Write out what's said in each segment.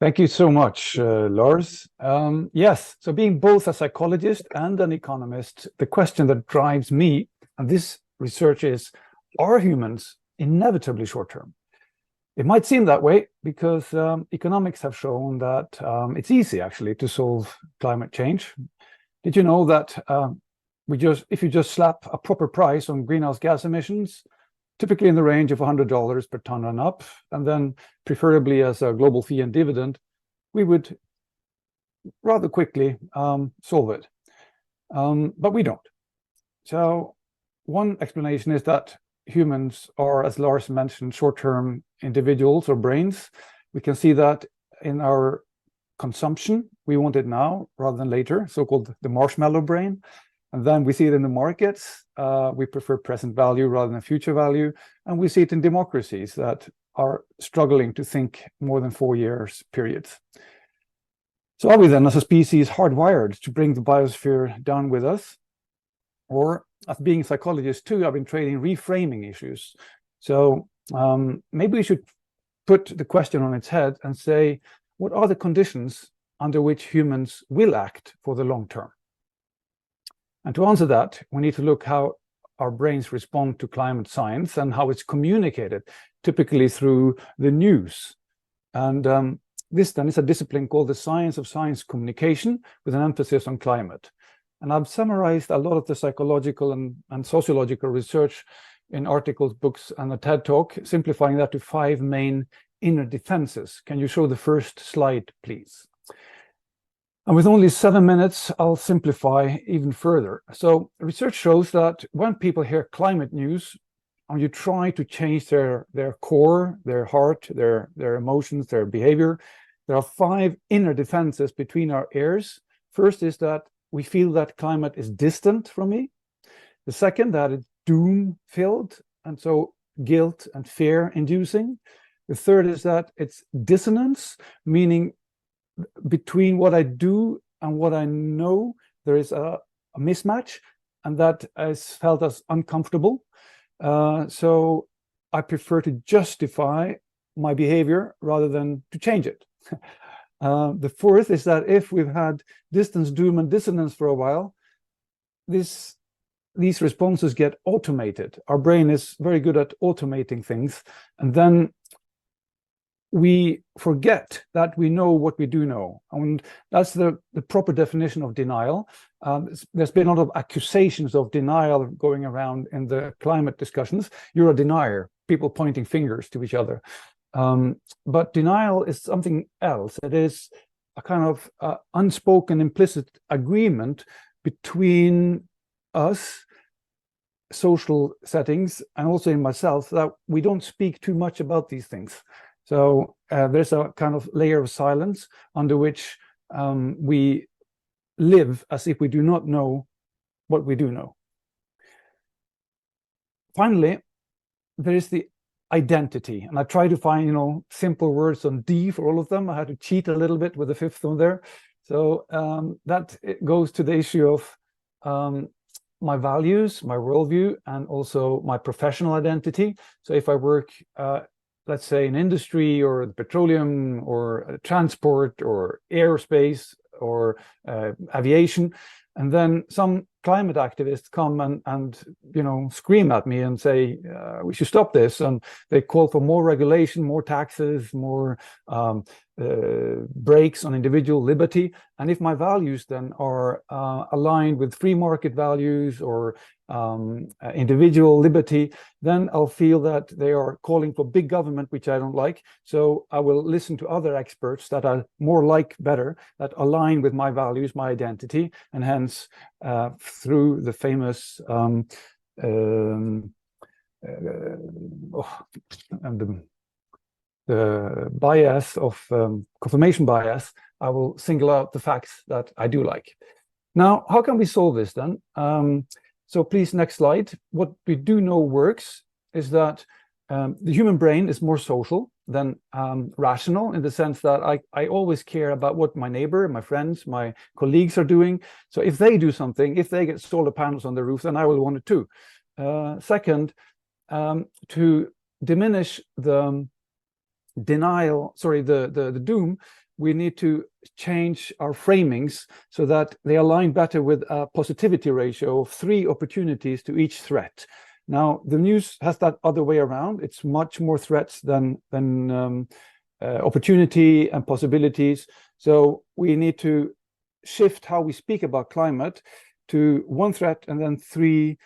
Thank you so much, Lars. Yes, so being both a psychologist and an economist, the question that drives me and this research is, are humans inevitably short-term? It might seem that way because economics have shown that it's easy actually to solve climate change. Did you know that if you just slap a proper price on greenhouse gas emissions, typically in the range of $100 per ton and up, and then preferably as a global fee and dividend, we would rather quickly solve it. But we don't. So one explanation is that humans are, as Lars mentioned, short-term individuals or brains. We can see that in our consumption. We want it now rather than later, so-called the marshmallow brain. And then we see it in the markets. We prefer present value rather than future value. And we see it in democracies that are struggling to think more than 4 years periods. So are we then, as a species, hardwired to bring the biosphere down with us? Or, as being psychologists too, I've been training reframing issues. So maybe we should put the question on its head and say, what are the conditions under which humans will act for the long term? And to answer that, we need to look how our brains respond to climate science and how it's communicated, typically through the news. And this then is a discipline called the science of science communication, with an emphasis on climate. And I've summarized a lot of the psychological and sociological research in articles, books, and a TED Talk, simplifying that to 5 main inner defenses. Can you show the first slide, please? And with only 7 minutes, I'll simplify even further. So research shows that when people hear climate news, and you try to change their core, their heart, their emotions, their behavior, there are 5 inner defenses between our ears. First is that we feel that climate is distant from me. The second, that it's doom-filled, and so guilt and fear-inducing. The third is that it's dissonance, meaning between what I do and what I know, there is a mismatch, and that is felt as uncomfortable. So I prefer to justify my behavior rather than to change it. The fourth is that if we've had distance, doom, and dissonance for a while, these responses get automated. Our brain is very good at automating things, and then we forget that we know what we do know. And that's the proper definition of denial. There's been a lot of accusations of denial going around in the climate discussions. You're a denier, people pointing fingers to each other. But denial is something else. It is a kind of unspoken, implicit agreement between us, social settings, and also in myself, that we don't speak too much about these things. So there's a kind of layer of silence under which we live as if we do not know what we do know. Finally, there is the identity, and I try to find simple words on D for all of them. I had to cheat a little bit with the 5th one there. So that goes to the issue of my values, my worldview, and also my professional identity. So if I work let's say in industry or petroleum or transport or aerospace or aviation, and then some climate activists come and scream at me and say we should stop this, and they call for more regulation, more taxes, more brakes on individual liberty. And if my values then are aligned with free market values or individual liberty, then I'll feel that they are calling for big government, which I don't like. So I will listen to other experts that I more like better, that align with my values, my identity, and hence through the famous the bias of confirmation bias, I will single out the facts that I do like. Now, how can we solve this then? So please, next slide. What we do know works is that the human brain is more social than rational, in the sense that I always care about what my neighbor, my friends, my colleagues are doing. So if they do something, if they get solar panels on the roof, then I will want it too. Second, to diminish the doom, we need to change our framings so that they align better with a positivity ratio of 3 opportunities to each threat. Now, the news has that other way around. It's much more threats than opportunity and possibilities. So we need to shift how we speak about climate to 1 threat and then 3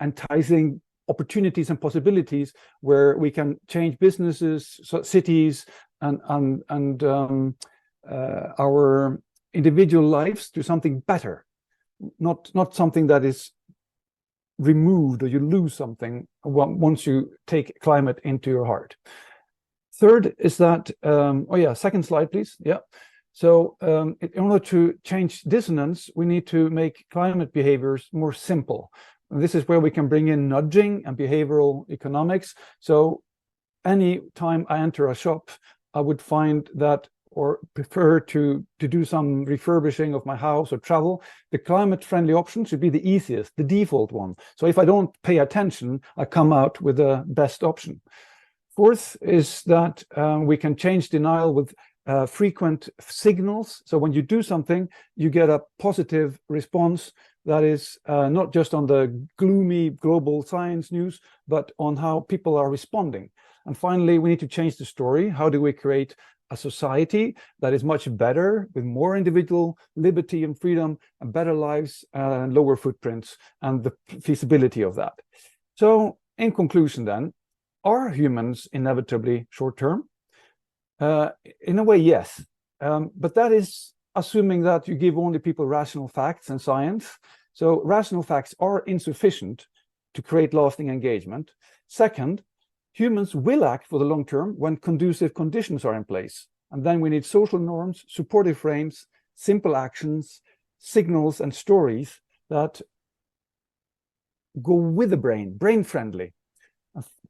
enticing opportunities and possibilities where we can change businesses, cities, and our individual lives to something better, not something that is removed or you lose something once you take climate into your heart. Third is that, second slide, please. Yeah. So in order to change dissonance, we need to make climate behaviors more simple. And this is where we can bring in nudging and behavioral economics. So any time I enter a shop, I would find that, or prefer to do some refurbishing of my house or travel, the climate-friendly option should be the easiest, the default one. So if I don't pay attention, I come out with the best option. Fourth is that we can change denial with frequent signals. So when you do something, you get a positive response that is not just on the gloomy global science news, but on how people are responding. And finally, we need to change the story. How do we create a society that is much better, with more individual liberty and freedom and better lives and lower footprints, and the feasibility of that? So in conclusion then, are humans inevitably short-term? In a way, yes. But that is assuming that you give only people rational facts and science. So rational facts are insufficient to create lasting engagement. Second, humans will act for the long term when conducive conditions are in place. And then we need social norms, supportive frames, simple actions, signals, and stories that go with the brain, brain-friendly.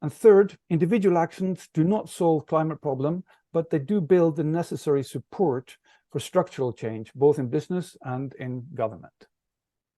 And third, individual actions do not solve climate problem, but they do build the necessary support for structural change, both in business and in government.